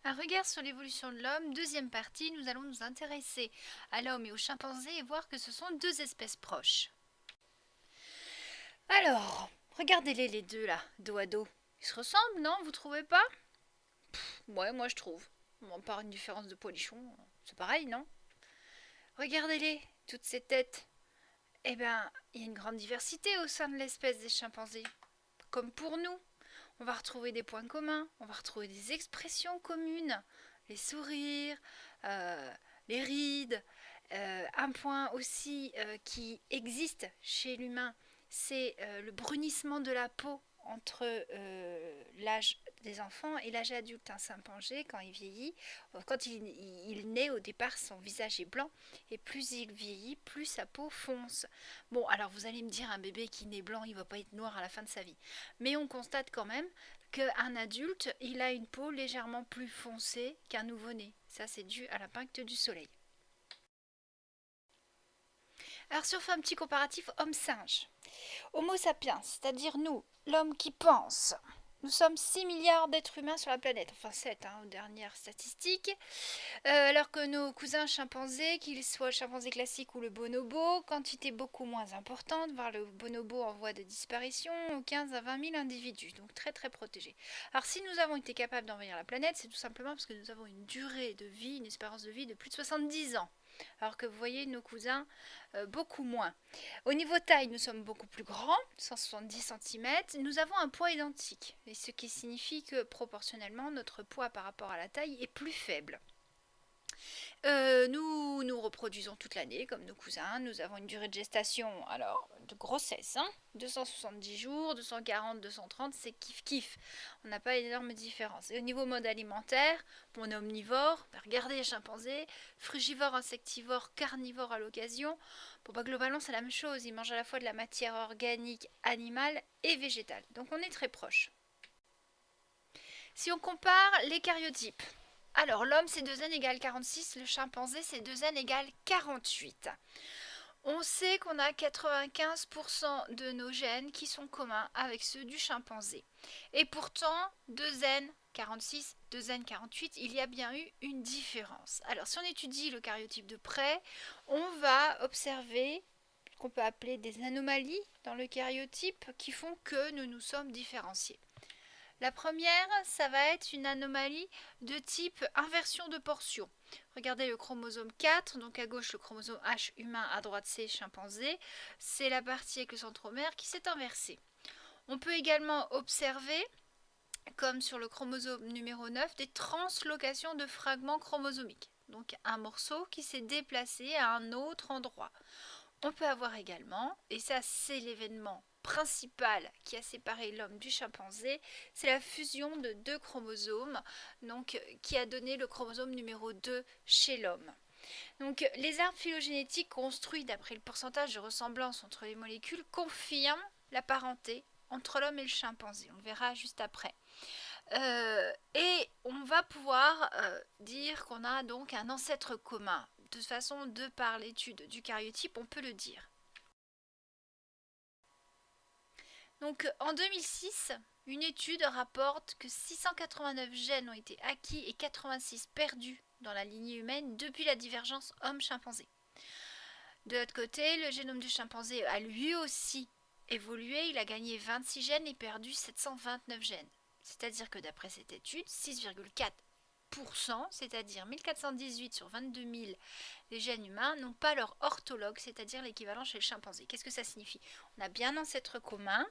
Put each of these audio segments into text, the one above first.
Un regard sur l'évolution de l'homme, deuxième partie, nous allons nous intéresser à l'homme et aux chimpanzés et voir que ce sont deux espèces proches. Alors, regardez-les les deux là, dos à dos. Ils se ressemblent, non? Vous trouvez pas? Ouais, moi je trouve. Bon, par une différence de poilichon, c'est pareil, non? Regardez-les, toutes ces têtes. Eh bien, il y a une grande diversité au sein de l'espèce des chimpanzés. Comme pour nous, on va retrouver des points communs, on va retrouver des expressions communes, les sourires, euh, les rides. Un point aussi qui existe chez l'humain, c'est le brunissement de la peau entre l'âge des enfants et l'âge adulte. Un chimpanzé, quand il vieillit, quand il naît, au départ, son visage est blanc, et plus il vieillit, plus sa peau fonce. Bon, alors vous allez me dire, un bébé qui naît blanc, il ne va pas être noir à la fin de sa vie. Mais on constate quand même qu'un adulte, il a une peau légèrement plus foncée qu'un nouveau-né. Ça, c'est dû à l'impact du soleil. Alors, si on fait un petit comparatif homme-singe, Homo sapiens, c'est-à-dire nous, l'homme qui pense. Nous sommes 6 milliards d'êtres humains sur la planète, enfin 7 aux dernières statistiques, alors que nos cousins chimpanzés, qu'ils soient le chimpanzé classique ou le bonobo, quantité beaucoup moins importante, voire le bonobo en voie de disparition, 15 à 20 000 individus, donc très très protégés. Alors si nous avons été capables d'envahir la planète, c'est tout simplement parce que nous avons une durée de vie, une espérance de vie de plus de 70 ans. Alors que vous voyez nos cousins, beaucoup moins. Au niveau taille, nous sommes beaucoup plus grands, 170 cm. Nous avons un poids identique, et ce qui signifie que proportionnellement, notre poids par rapport à la taille est plus faible. Nous nous reproduisons toute l'année comme nos cousins. Nous avons une durée de gestation, alors de grossesse, 270 jours, 240, 230, c'est kiff kiff. On n'a pas énorme différence. Et au niveau mode alimentaire, on est omnivore. Regardez les chimpanzés, frugivore, insectivore, carnivore à l'occasion. Bon, bah, globalement, c'est la même chose. Ils mangent à la fois de la matière organique, animale et végétale. Donc on est très proche. Si on compare les caryotypes, alors l'homme c'est 2n égale 46, le chimpanzé c'est 2n égale 48. On sait qu'on a 95% de nos gènes qui sont communs avec ceux du chimpanzé. Et pourtant, 2n 46, 2n 48, il y a bien eu une différence. Alors si on étudie le cariotype de près, on va observer qu'on peut appeler des anomalies dans le cariotype qui font que nous nous sommes différenciés. La première, ça va être une anomalie de type inversion de portion. Regardez le chromosome 4, donc à gauche le chromosome H humain, à droite C chimpanzé. C'est la partie avec le centromère qui s'est inversée. On peut également observer, comme sur le chromosome numéro 9, des translocations de fragments chromosomiques. Donc un morceau qui s'est déplacé à un autre endroit. On peut avoir également, et ça c'est l'événement principal qui a séparé l'homme du chimpanzé, c'est la fusion de deux chromosomes, donc qui a donné le chromosome numéro 2 chez l'homme. Donc les arbres phylogénétiques construits d'après le pourcentage de ressemblance entre les molécules confirment la parenté entre l'homme et le chimpanzé. On le verra juste après. Et on va pouvoir dire qu'on a donc un ancêtre commun. De toute façon, de par l'étude du cariotype, on peut le dire. Donc en 2006, une étude rapporte que 689 gènes ont été acquis et 86 perdus dans la lignée humaine depuis la divergence homme-chimpanzé. De l'autre côté, le génome du chimpanzé a lui aussi évolué, il a gagné 26 gènes et perdu 729 gènes. C'est-à-dire que d'après cette étude, 6,4%, c'est-à-dire 1418 sur 22 000 les gènes humains, n'ont pas leur orthologue, c'est-à-dire l'équivalent chez le chimpanzé. Qu'est-ce que ça signifie? On a bien un ancêtre commun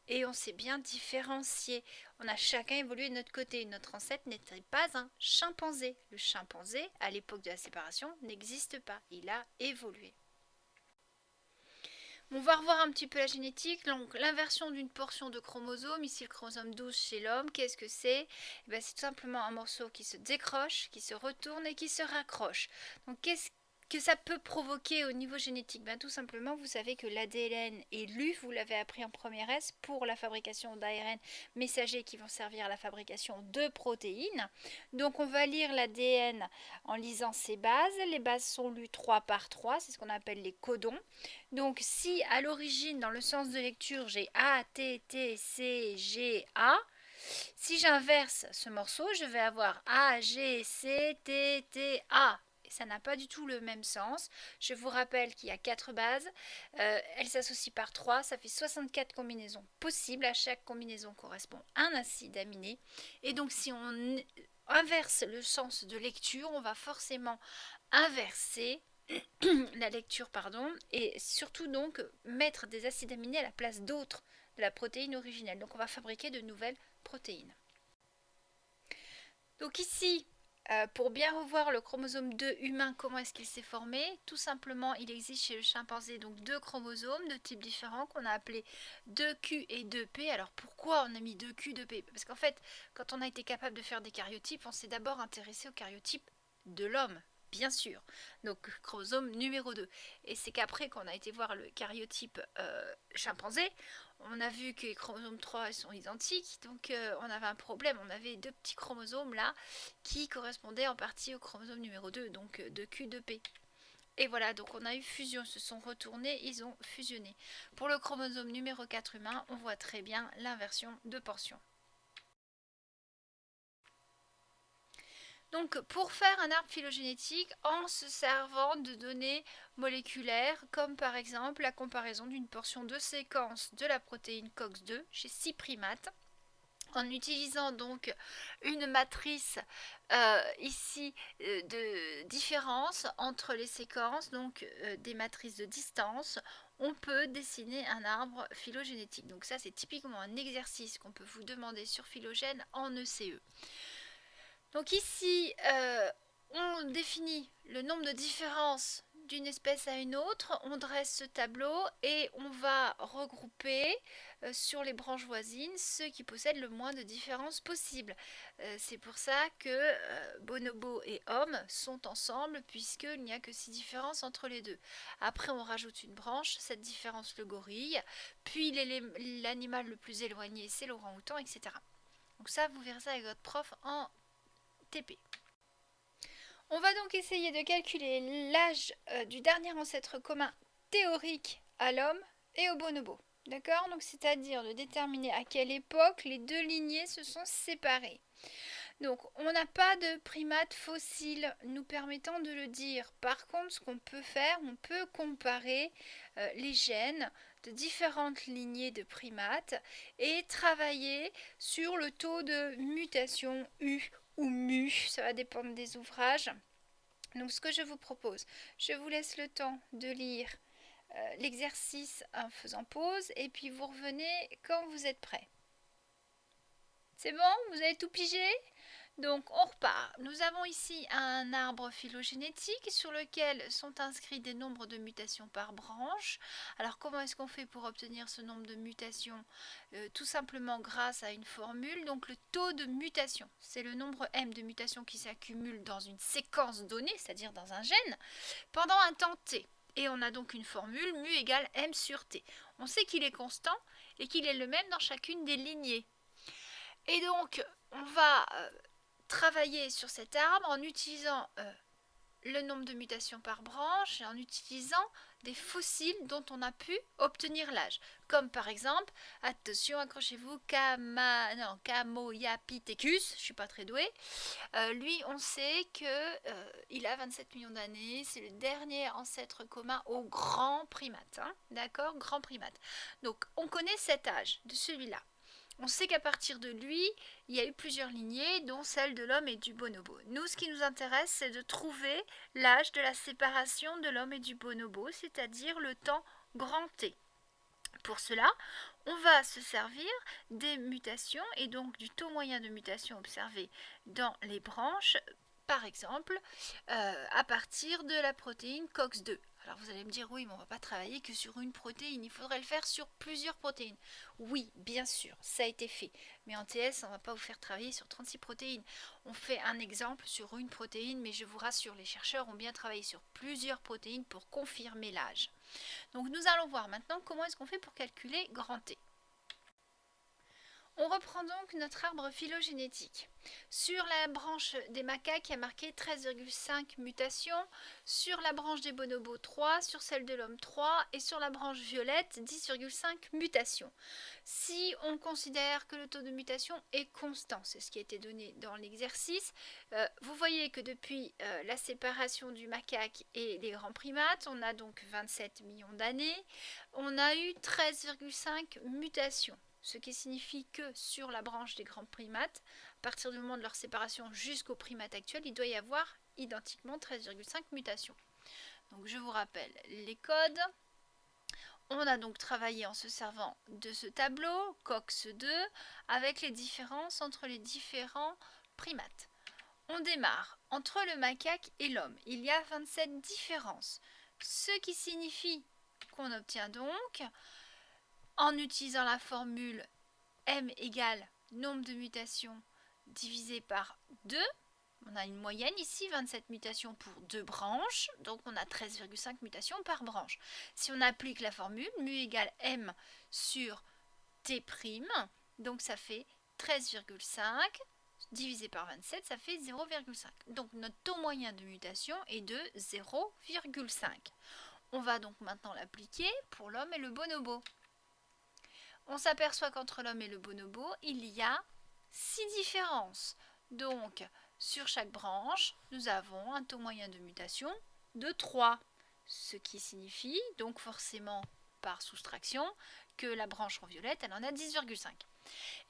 et on s'est bien différencié. On a chacun évolué de notre côté. Notre ancêtre n'était pas un chimpanzé. Le chimpanzé, à l'époque de la séparation, n'existe pas. Il a évolué. On va revoir un petit peu la génétique. Donc, l'inversion d'une portion de chromosome, ici le chromosome 12 chez l'homme, qu'est-ce que c'est? C'est tout simplement un morceau qui se décroche, qui se retourne et qui se raccroche. Donc, qu'est-ce que ça peut provoquer au niveau génétique? Tout simplement, vous savez que l'ADN est lu, vous l'avez appris en première S, pour la fabrication d'ARN messagers qui vont servir à la fabrication de protéines. Donc, on va lire l'ADN en lisant ses bases. Les bases sont lues 3 par 3, c'est ce qu'on appelle les codons. Donc si à l'origine, dans le sens de lecture, j'ai A, T, T, C, G, A, Si j'inverse ce morceau, je vais avoir A, G, C, T, T, A. Et ça n'a pas du tout le même sens. Je vous rappelle qu'il y a 4 bases. Elles s'associent par 3. Ça fait 64 combinaisons possibles. À chaque combinaison correspond un acide aminé. Et donc si on inverse le sens de lecture, on va forcément inverser la lecture, pardon, et surtout donc mettre des acides aminés à la place d'autres de la protéine originelle. Donc on va fabriquer de nouvelles protéines. Donc ici, pour bien revoir le chromosome 2 humain, comment est-ce qu'il s'est formé? Tout simplement, il existe chez le chimpanzé donc deux chromosomes de types différents qu'on a appelés 2Q et 2P. Alors pourquoi on a mis 2Q, 2P? Parce qu'en fait, quand on a été capable de faire des karyotypes, on s'est d'abord intéressé aux karyotypes de l'homme. Bien sûr, donc chromosome numéro 2. Et c'est qu'après qu'on a été voir le karyotype chimpanzé, on a vu que les chromosomes 3 sont identiques, donc on avait un problème. On avait deux petits chromosomes là qui correspondaient en partie au chromosome numéro 2, donc 2Q, 2P. Et voilà, donc on a eu fusion, ils se sont retournés, ils ont fusionné. Pour le chromosome numéro 4 humain, on voit très bien l'inversion de portion. Donc pour faire un arbre phylogénétique en se servant de données moléculaires, comme par exemple la comparaison d'une portion de séquence de la protéine COX-2 chez 6 primates, en utilisant donc une matrice ici de différence entre les séquences, donc des matrices de distance, on peut dessiner un arbre phylogénétique. Donc ça c'est typiquement un exercice qu'on peut vous demander sur Phylogène en ECE. Donc ici, on définit le nombre de différences d'une espèce à une autre, on dresse ce tableau et on va regrouper sur les branches voisines ceux qui possèdent le moins de différences possibles. C'est pour ça que bonobo et homme sont ensemble puisqu'il n'y a que 6 différences entre les deux. Après on rajoute une branche, cette différence le gorille, puis l'animal le plus éloigné c'est l'orang-outan, etc. Donc ça vous verrez ça avec votre prof en TP. On va donc essayer de calculer l'âge du dernier ancêtre commun théorique à l'homme et au bonobo. D'accord? Donc c'est-à-dire de déterminer à quelle époque les deux lignées se sont séparées. Donc on n'a pas de primates fossiles nous permettant de le dire. Par contre, ce qu'on peut faire, on peut comparer les gènes de différentes lignées de primates et travailler sur le taux de mutation U ou mu, ça va dépendre des ouvrages. Donc ce que je vous propose, je vous laisse le temps de lire l'exercice en faisant pause et puis vous revenez quand vous êtes prêt. C'est bon? Vous avez tout pigé? Donc on repart. Nous avons ici un arbre phylogénétique sur lequel sont inscrits des nombres de mutations par branche. Alors comment est-ce qu'on fait pour obtenir ce nombre de mutations? Tout simplement grâce à une formule. Donc le taux de mutation, c'est le nombre m de mutations qui s'accumulent dans une séquence donnée, c'est-à-dire dans un gène, pendant un temps t. Et on a donc une formule mu égale m sur t. On sait qu'il est constant et qu'il est le même dans chacune des lignées. Et donc on va travailler sur cet arbre en utilisant le nombre de mutations par branche et en utilisant des fossiles dont on a pu obtenir l'âge. Comme par exemple, attention, accrochez-vous, Camoiapithecus, je ne suis pas très douée. Lui, on sait qu'il a 27 millions d'années, c'est le dernier ancêtre commun au grand primate. Hein, d'accord? Grand primate. Donc, on connaît cet âge de celui-là. On sait qu'à partir de lui, il y a eu plusieurs lignées, dont celle de l'homme et du bonobo. Nous, ce qui nous intéresse, c'est de trouver l'âge de la séparation de l'homme et du bonobo, c'est-à-dire le temps grand T. Pour cela, on va se servir des mutations et donc du taux moyen de mutation observé dans les branches, par exemple, à partir de la protéine COX-2. Alors vous allez me dire, oui, mais on ne va pas travailler que sur une protéine, il faudrait le faire sur plusieurs protéines. Oui, bien sûr, ça a été fait. Mais en TS, on ne va pas vous faire travailler sur 36 protéines. On fait un exemple sur une protéine, mais je vous rassure, les chercheurs ont bien travaillé sur plusieurs protéines pour confirmer l'âge. Donc nous allons voir maintenant comment est-ce qu'on fait pour calculer grand T. On reprend donc notre arbre phylogénétique. Sur la branche des macaques, il y a marqué 13,5 mutations, sur la branche des bonobos 3, sur celle de l'homme 3 et sur la branche violette 10,5 mutations. Si on considère que le taux de mutation est constant, c'est ce qui a été donné dans l'exercice, vous voyez que depuis la séparation du macaque et les grands primates, on a donc 27 millions d'années, on a eu 13,5 mutations. Ce qui signifie que sur la branche des grands primates, à partir du moment de leur séparation jusqu'au primate actuel, il doit y avoir identiquement 13,5 mutations. Donc je vous rappelle les codes. On a donc travaillé en se servant de ce tableau, COX2, avec les différences entre les différents primates. On démarre entre le macaque et l'homme. Il y a 27 différences, ce qui signifie qu'on obtient donc, en utilisant la formule M égale nombre de mutations divisé par 2, on a une moyenne ici, 27 mutations pour 2 branches, donc on a 13,5 mutations par branche. Si on applique la formule, mu égale M sur T', donc ça fait 13,5 divisé par 27, ça fait 0,5. Donc notre taux moyen de mutation est de 0,5. On va donc maintenant l'appliquer pour l'homme et le bonobo. On s'aperçoit qu'entre l'homme et le bonobo, il y a 6 différences. Donc, sur chaque branche, nous avons un taux moyen de mutation de 3. Ce qui signifie, donc forcément par soustraction, que la branche en violette, elle en a 10,5.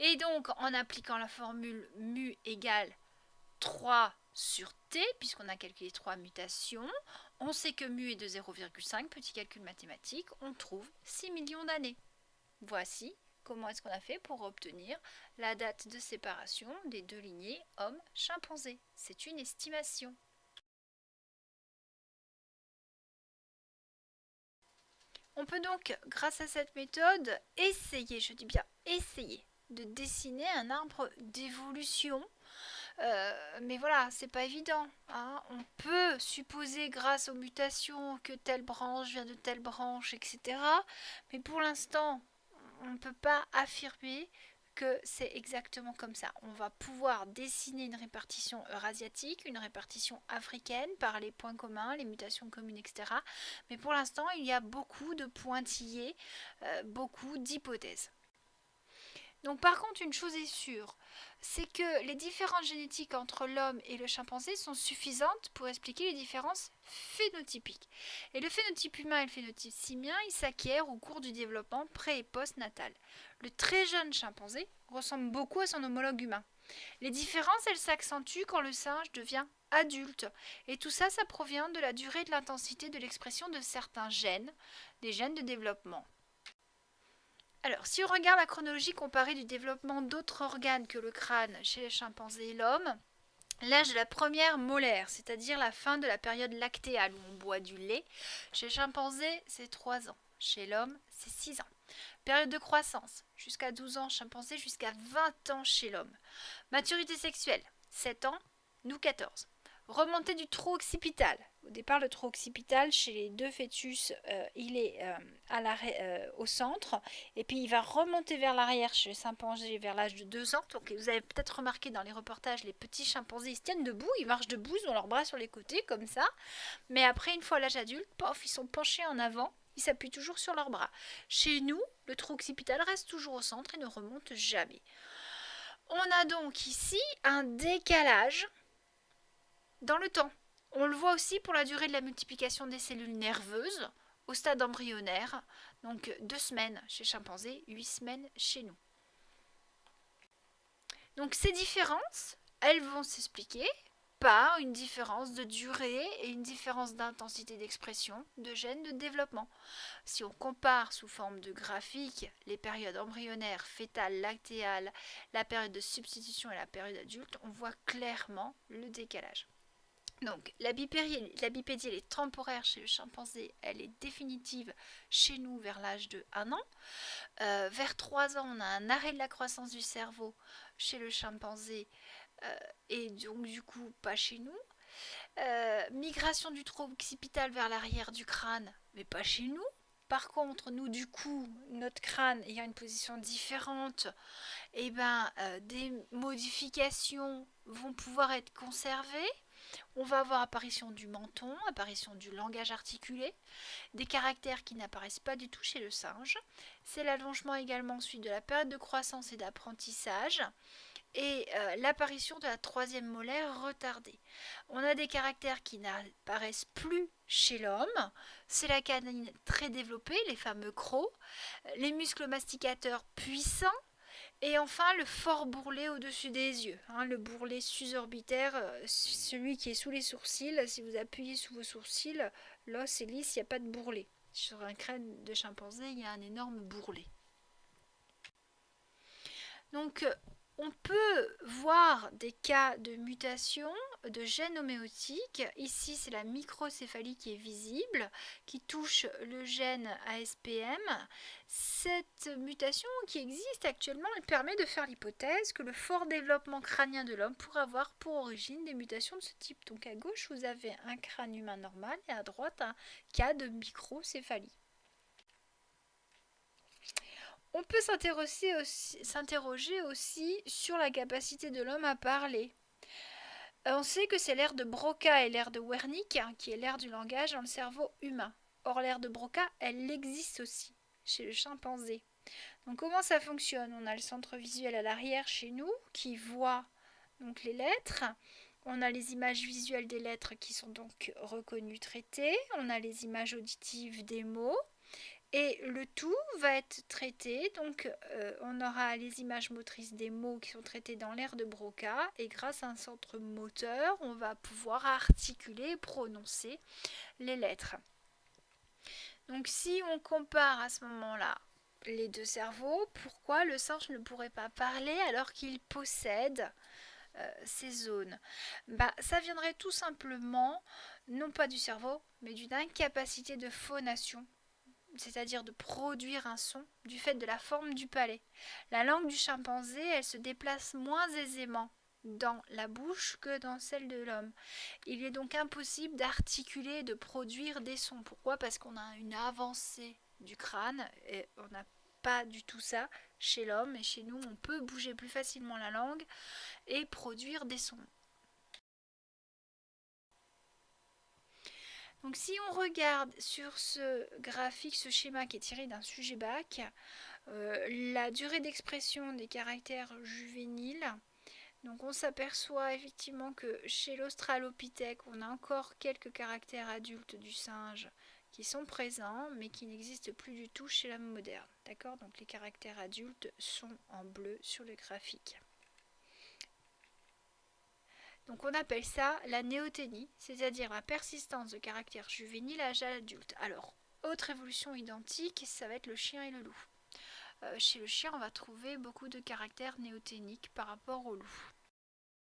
Et donc, en appliquant la formule mu égale 3 sur t, puisqu'on a calculé 3 mutations, on sait que mu est de 0,5, petit calcul mathématique, on trouve 6 millions d'années. Voici comment est-ce qu'on a fait pour obtenir la date de séparation des deux lignées homme-chimpanzé. C'est une estimation. On peut donc, grâce à cette méthode, essayer, je dis bien essayer, de dessiner un arbre d'évolution. Mais voilà, c'est pas évident, hein. On peut supposer grâce aux mutations que telle branche vient de telle branche, etc. Mais pour l'instant, on ne peut pas affirmer que c'est exactement comme ça. On va pouvoir dessiner une répartition eurasiatique, une répartition africaine par les points communs, les mutations communes, etc. Mais pour l'instant, il y a beaucoup de pointillés, beaucoup d'hypothèses. Donc par contre, une chose est sûre, c'est que les différences génétiques entre l'homme et le chimpanzé sont suffisantes pour expliquer les différences phénotypiques. Et le phénotype humain et le phénotype simien, ils s'acquièrent au cours du développement pré- et post-natal. Le très jeune chimpanzé ressemble beaucoup à son homologue humain. Les différences, elles s'accentuent quand le singe devient adulte. Et tout ça, ça provient de la durée et de l'intensité de l'expression de certains gènes, des gènes de développement. Alors, si on regarde la chronologie comparée du développement d'autres organes que le crâne chez les chimpanzés et l'homme, l'âge de la première molaire, c'est-à-dire la fin de la période lactéale où on boit du lait, chez les chimpanzés, c'est 3 ans. Chez l'homme, c'est 6 ans. Période de croissance, jusqu'à 12 ans chimpanzé, jusqu'à 20 ans chez l'homme. Maturité sexuelle, 7 ans, nous 14. Remontée du trou occipital. Au départ, le trou occipital, chez les deux fœtus, il est au centre. Et puis, il va remonter vers l'arrière chez le chimpanzé vers l'âge de 2 ans. Donc, vous avez peut-être remarqué dans les reportages, les petits chimpanzés, ils se tiennent debout, ils marchent debout, ils ont leurs bras sur les côtés, comme ça. Mais après, une fois l'âge adulte, pof, ils sont penchés en avant. Ils s'appuient toujours sur leurs bras. Chez nous, le trou occipital reste toujours au centre et ne remonte jamais. On a donc ici un décalage dans le temps. On le voit aussi pour la durée de la multiplication des cellules nerveuses au stade embryonnaire, donc 2 semaines chez chimpanzé, 8 semaines chez nous. Donc ces différences, elles vont s'expliquer par une différence de durée et une différence d'intensité d'expression de gènes de développement. Si on compare sous forme de graphique les périodes embryonnaires, fétales, lactéales, la période de substitution et la période adulte, on voit clairement le décalage. Donc la bipédie elle est temporaire chez le chimpanzé, elle est définitive chez nous vers l'âge de 1 an. Vers 3 ans, on a un arrêt de la croissance du cerveau chez le chimpanzé et donc du coup pas chez nous. Migration du trou occipital vers l'arrière du crâne, mais pas chez nous. Par contre, nous, du coup, notre crâne ayant une position différente, eh ben, des modifications vont pouvoir être conservées. On va avoir apparition du menton, apparition du langage articulé, des caractères qui n'apparaissent pas du tout chez le singe. C'est l'allongement également ensuite de la période de croissance et d'apprentissage et l'apparition de la troisième molaire retardée. On a des caractères qui n'apparaissent plus chez l'homme, c'est la canine très développée, les fameux crocs, les muscles masticateurs puissants, et enfin le fort bourrelet au-dessus des yeux, le bourrelet susorbitaire, celui qui est sous les sourcils. Si vous appuyez sous vos sourcils, l'os est lisse, il n'y a pas de bourrelet. Sur un crâne de chimpanzé, il y a un énorme bourrelet. Donc on peut voir des cas de mutation de gènes homéotiques. Ici, c'est la microcéphalie qui est visible, qui touche le gène ASPM. Cette mutation qui existe actuellement, elle permet de faire l'hypothèse que le fort développement crânien de l'homme pourrait avoir pour origine des mutations de ce type. Donc à gauche, vous avez un crâne humain normal et à droite, un cas de microcéphalie. On peut s'interroger aussi sur la capacité de l'homme à parler. On sait que c'est l'ère de Broca et l'ère de Wernicke, qui est l'ère du langage dans le cerveau humain. Or, l'ère de Broca, elle existe aussi chez le chimpanzé. Donc, comment ça fonctionne? On a le centre visuel à l'arrière chez nous qui voit donc les lettres. On a les images visuelles des lettres qui sont donc reconnues, traitées. On a les images auditives des mots. Et le tout va être traité, donc on aura les images motrices des mots qui sont traitées dans l'aire de Broca, et grâce à un centre moteur, on va pouvoir articuler et prononcer les lettres. Donc si on compare à ce moment-là les deux cerveaux, pourquoi le singe ne pourrait pas parler alors qu'il possède ces zones? Ça viendrait tout simplement, non pas du cerveau, mais d'une incapacité de phonation, c'est-à-dire de produire un son du fait de la forme du palais. La langue du chimpanzé, elle se déplace moins aisément dans la bouche que dans celle de l'homme. Il est donc impossible d'articuler et de produire des sons. Pourquoi? Parce qu'on a une avancée du crâne et on n'a pas du tout ça chez l'homme, et chez nous on peut bouger plus facilement la langue et produire des sons. Donc si on regarde sur ce graphique, ce schéma qui est tiré d'un sujet bac, la durée d'expression des caractères juvéniles, donc on s'aperçoit effectivement que chez l'Australopithèque, on a encore quelques caractères adultes du singe qui sont présents, mais qui n'existent plus du tout chez l'homme moderne. D'accord? Donc les caractères adultes sont en bleu sur le graphique. Donc on appelle ça la néoténie, c'est-à-dire la persistance de caractères juvéniles à l'âge adulte. Alors, autre évolution identique, ça va être le chien et le loup. Chez le chien, on va trouver beaucoup de caractères néoténiques par rapport au loup.